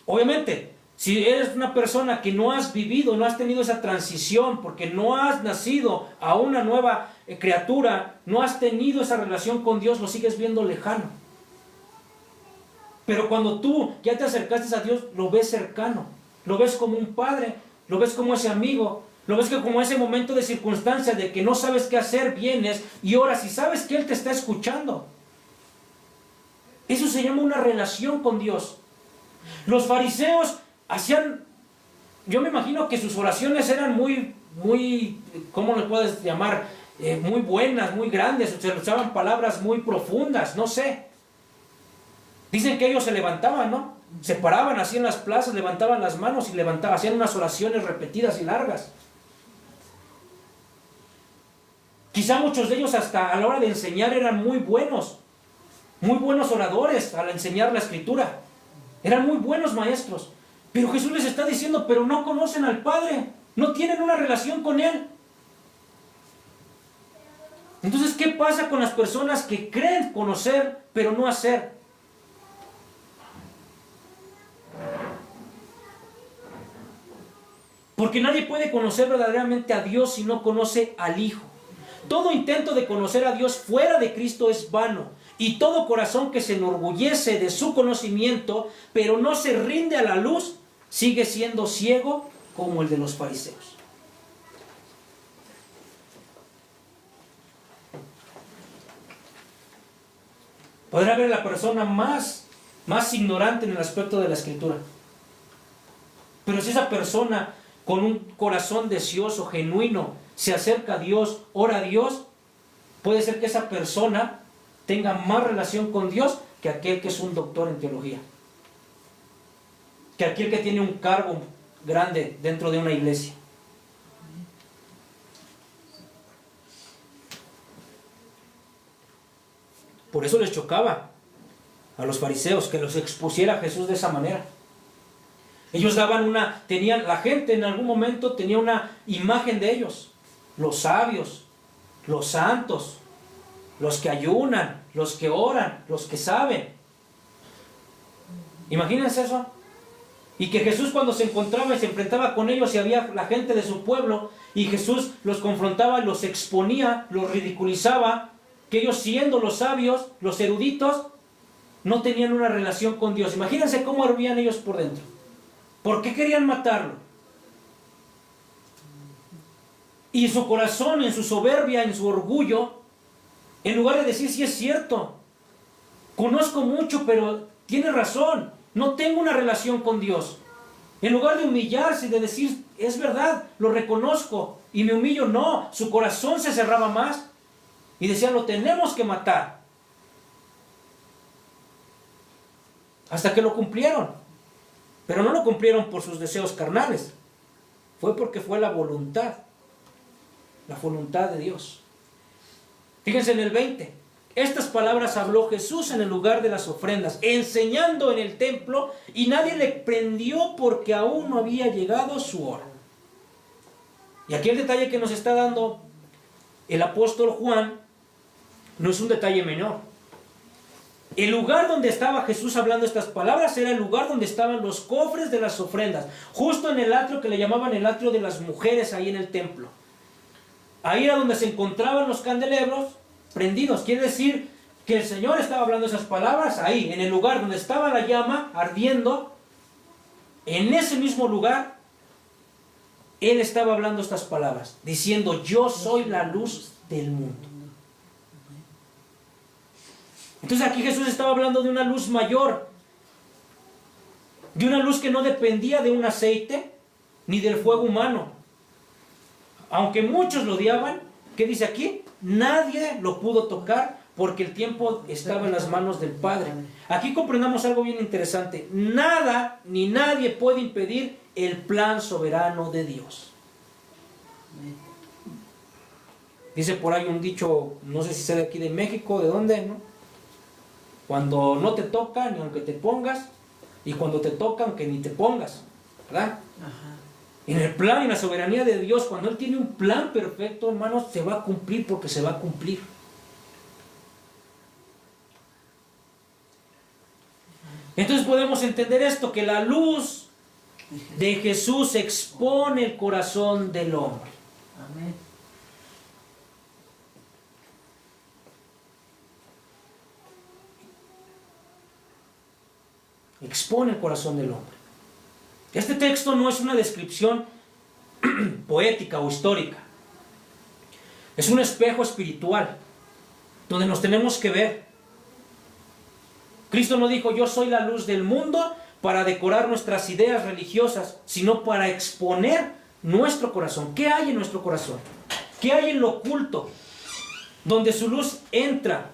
Obviamente, si eres una persona que no has vivido, no has tenido esa transición, porque no has nacido a una nueva criatura, no has tenido esa relación con Dios, lo sigues viendo lejano. Pero cuando tú ya te acercaste a Dios, lo ves cercano, lo ves como un padre, lo ves como ese amigo, lo ves que como ese momento de circunstancia de que no sabes qué hacer, vienes y oras y sabes que Él te está escuchando. Eso se llama una relación con Dios. Los fariseos hacían, yo me imagino que sus oraciones eran muy, ¿cómo le puedes llamar? Muy buenas, muy grandes, se usaban palabras muy profundas, no sé. Dicen que ellos se levantaban, ¿no? Se paraban así en las plazas, levantaban las manos y hacían unas oraciones repetidas y largas. Quizá muchos de ellos hasta a la hora de enseñar eran muy buenos oradores al enseñar la Escritura. Eran muy buenos maestros. Pero Jesús les está diciendo, pero no conocen al Padre, no tienen una relación con Él. Entonces, ¿qué pasa con las personas que creen conocer, pero no hacer? Porque nadie puede conocer verdaderamente a Dios si no conoce al Hijo. Todo intento de conocer a Dios fuera de Cristo es vano. Y todo corazón que se enorgullece de su conocimiento, pero no se rinde a la luz, sigue siendo ciego como el de los fariseos. Podrá haber la persona más ignorante en el aspecto de la Escritura. Pero si esa persona con un corazón deseoso, genuino, se acerca a Dios, ora a Dios, puede ser que esa persona tenga más relación con Dios que aquel que es un doctor en teología, que aquel que tiene un cargo grande dentro de una iglesia. Por eso les chocaba a los fariseos que los expusiera Jesús de esa manera. Ellos la gente en algún momento tenía una imagen de ellos, los sabios, los santos, los que ayunan, los que oran, los que saben. Imagínense eso. Y que Jesús cuando se encontraba y se enfrentaba con ellos y había la gente de su pueblo y Jesús los confrontaba, los exponía, los ridiculizaba, que ellos siendo los sabios, los eruditos, no tenían una relación con Dios. Imagínense cómo hervían ellos por dentro. ¿Por qué querían matarlo? Y su corazón, en su soberbia, en su orgullo, en lugar de decir, sí es cierto, conozco mucho, pero tiene razón, no tengo una relación con Dios. En lugar de humillarse y de decir, es verdad, lo reconozco y me humillo, no, su corazón se cerraba más y decía, lo tenemos que matar. Hasta que lo cumplieron. Pero no lo cumplieron por sus deseos carnales, fue porque fue la voluntad de Dios. Fíjense en el 20. Estas palabras habló Jesús en el lugar de las ofrendas, enseñando en el templo, y nadie le prendió porque aún no había llegado su hora. Y aquí el detalle que nos está dando el apóstol Juan no es un detalle menor. El lugar donde estaba Jesús hablando estas palabras era el lugar donde estaban los cofres de las ofrendas, justo en el atrio que le llamaban el atrio de las mujeres, ahí en el templo. Ahí era donde se encontraban los candelabros prendidos. Quiere decir que el Señor estaba hablando esas palabras ahí, en el lugar donde estaba la llama ardiendo. En ese mismo lugar, Él estaba hablando estas palabras, diciendo: yo soy la luz del mundo. Entonces aquí Jesús estaba hablando de una luz mayor, de una luz que no dependía de un aceite ni del fuego humano. Aunque muchos lo odiaban, ¿qué dice aquí? Nadie lo pudo tocar porque el tiempo estaba en las manos del Padre. Aquí comprendamos algo bien interesante. Nada ni nadie puede impedir el plan soberano de Dios. Dice por ahí un dicho, no sé si sea de aquí de México, de dónde, ¿no? Cuando no te toca, ni aunque te pongas, y cuando te toca, aunque ni te pongas, ¿verdad? Ajá. En el plan y en la soberanía de Dios, cuando Él tiene un plan perfecto, hermanos, se va a cumplir porque se va a cumplir. Entonces podemos entender esto, que la luz de Jesús expone el corazón del hombre. Amén. Expone el corazón del hombre. Este texto no es una descripción poética o histórica. Es un espejo espiritual donde nos tenemos que ver. Cristo no dijo: yo soy la luz del mundo para decorar nuestras ideas religiosas, sino para exponer nuestro corazón. ¿Qué hay en nuestro corazón? ¿Qué hay en lo oculto? Donde su luz entra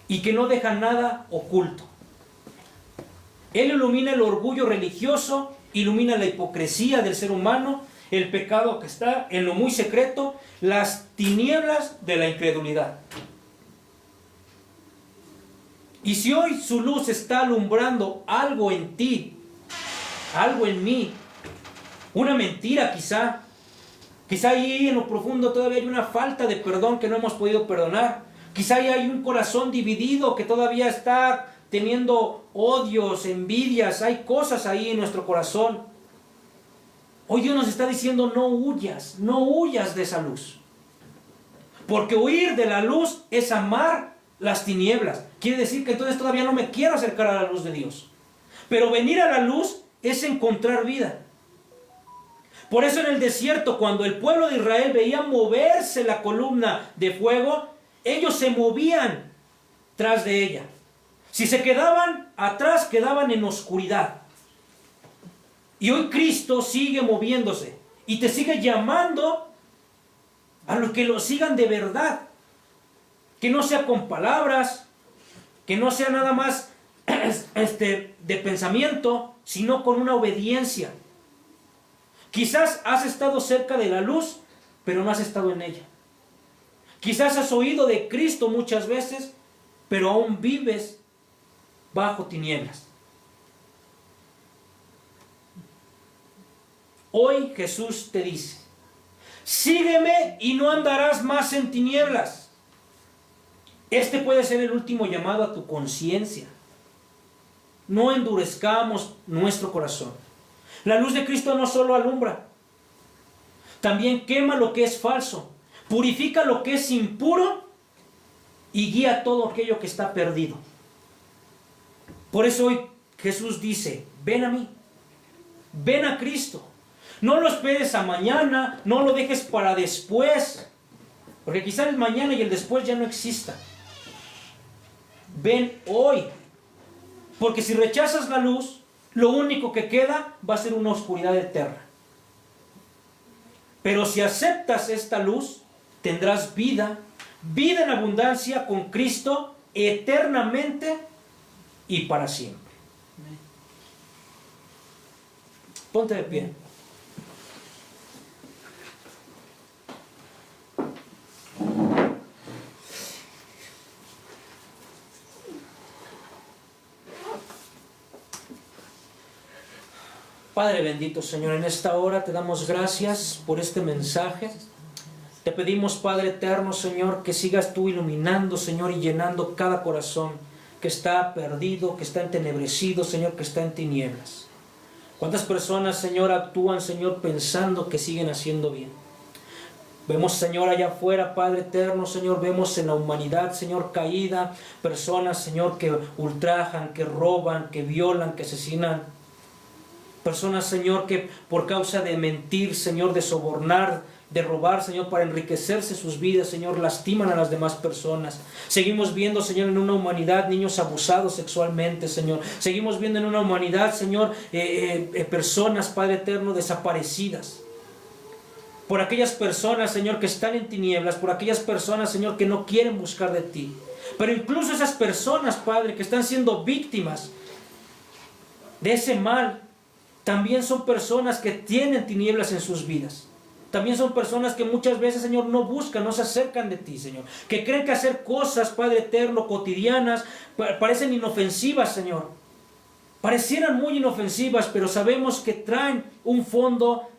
y que no deja nada oculto. Él ilumina el orgullo religioso, ilumina la hipocresía del ser humano, el pecado que está en lo muy secreto, las tinieblas de la incredulidad. Y si hoy su luz está alumbrando algo en ti, algo en mí, una mentira quizá ahí en lo profundo todavía hay una falta de perdón que no hemos podido perdonar, quizá ahí hay un corazón dividido que todavía está teniendo odios, envidias, hay cosas ahí en nuestro corazón. Hoy Dios nos está diciendo: no huyas de esa luz. Porque huir de la luz es amar las tinieblas. Quiere decir que entonces todavía no me quiero acercar a la luz de Dios. Pero venir a la luz es encontrar vida. Por eso en el desierto, cuando el pueblo de Israel veía moverse la columna de fuego, ellos se movían tras de ella. Si se quedaban atrás, quedaban en oscuridad. Y hoy Cristo sigue moviéndose y te sigue llamando a los que lo sigan de verdad. Que no sea con palabras, que no sea nada más de pensamiento, sino con una obediencia. Quizás has estado cerca de la luz, pero no has estado en ella. Quizás has oído de Cristo muchas veces, pero aún vives bajo tinieblas. Hoy Jesús te dice: sígueme y no andarás más en tinieblas. Este puede ser el último llamado a tu conciencia. No endurezcamos nuestro corazón. La luz de Cristo no solo alumbra, también quema lo que es falso, purifica lo que es impuro y guía todo aquello que está perdido. Por eso hoy Jesús dice: ven a mí, ven a Cristo. No lo esperes a mañana, no lo dejes para después, porque quizá el mañana y el después ya no exista. Ven hoy, porque si rechazas la luz, lo único que queda va a ser una oscuridad eterna. Pero si aceptas esta luz, tendrás vida en abundancia con Cristo eternamente y para siempre. Ponte de pie. Padre bendito, Señor, en esta hora te damos gracias por este mensaje. Te pedimos, Padre eterno, Señor, que sigas tú iluminando, Señor, y llenando cada corazón que está perdido, que está entenebrecido, Señor, que está en tinieblas. ¿Cuántas personas, Señor, actúan, Señor, pensando que siguen haciendo bien? Vemos, Señor, allá afuera, Padre eterno, Señor, vemos en la humanidad, Señor, caída, personas, Señor, que ultrajan, que roban, que violan, que asesinan. Personas, Señor, que por causa de mentir, Señor, de sobornar, de robar, Señor, para enriquecerse sus vidas, Señor, lastiman a las demás personas. Seguimos viendo, Señor, en una humanidad niños abusados sexualmente, Señor. Seguimos viendo en una humanidad, Señor, personas, Padre eterno, desaparecidas. Por aquellas personas, Señor, que están en tinieblas, por aquellas personas, Señor, que no quieren buscar de ti. Pero incluso esas personas, Padre, que están siendo víctimas de ese mal, también son personas que tienen tinieblas en sus vidas. También son personas que muchas veces, Señor, no buscan, no se acercan de ti, Señor. Que creen que hacer cosas, Padre eterno, cotidianas, parecen inofensivas, Señor. Parecieran muy inofensivas, pero sabemos que traen un fondo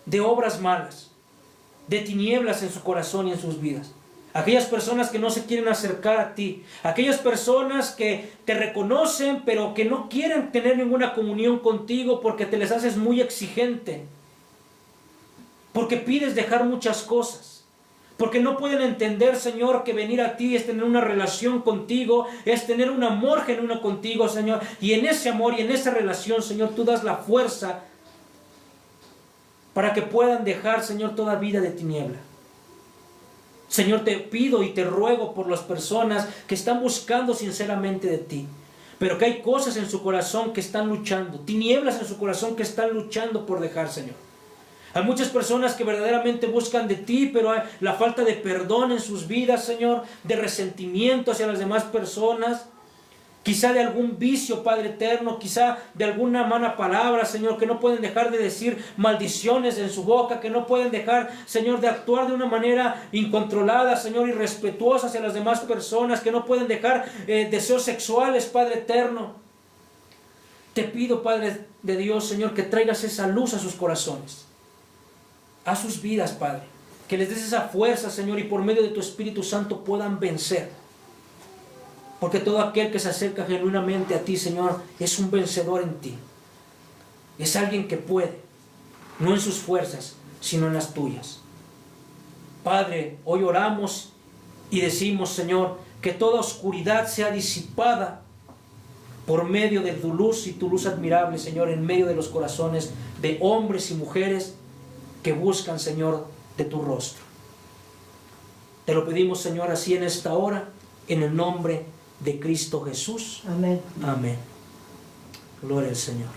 de obras malas, de tinieblas en su corazón y en sus vidas. Aquellas personas que no se quieren acercar a ti, aquellas personas que te reconocen pero que no quieren tener ninguna comunión contigo porque te les haces muy exigente, porque pides dejar muchas cosas, porque no pueden entender, Señor, que venir a ti es tener una relación contigo, es tener un amor genuino contigo, Señor, y en ese amor y en esa relación, Señor, tú das la fuerza para que puedan dejar, Señor, toda vida de tiniebla. Señor, te pido y te ruego por las personas que están buscando sinceramente de ti, pero que hay cosas en su corazón que están luchando, tinieblas en su corazón que están luchando por dejar, Señor. Hay muchas personas que verdaderamente buscan de ti, pero hay la falta de perdón en sus vidas, Señor, de resentimiento hacia las demás personas, quizá de algún vicio, Padre eterno, quizá de alguna mala palabra, Señor, que no pueden dejar de decir maldiciones en su boca, que no pueden dejar, Señor, de actuar de una manera incontrolada, Señor, irrespetuosa hacia las demás personas, que no pueden dejar deseos sexuales, Padre eterno. Te pido, Padre de Dios, Señor, que traigas esa luz a sus corazones, a sus vidas, Padre, que les des esa fuerza, Señor, y por medio de tu Espíritu Santo puedan vencer. Porque todo aquel que se acerca genuinamente a ti, Señor, es un vencedor en ti. Es alguien que puede, no en sus fuerzas, sino en las tuyas. Padre, hoy oramos y decimos, Señor, que toda oscuridad sea disipada por medio de tu luz y tu luz admirable, Señor, en medio de los corazones de hombres y mujeres que buscan, Señor, de tu rostro. Te lo pedimos, Señor, así en esta hora, en el nombre de Cristo Jesús. Amén. Amén. Gloria al Señor.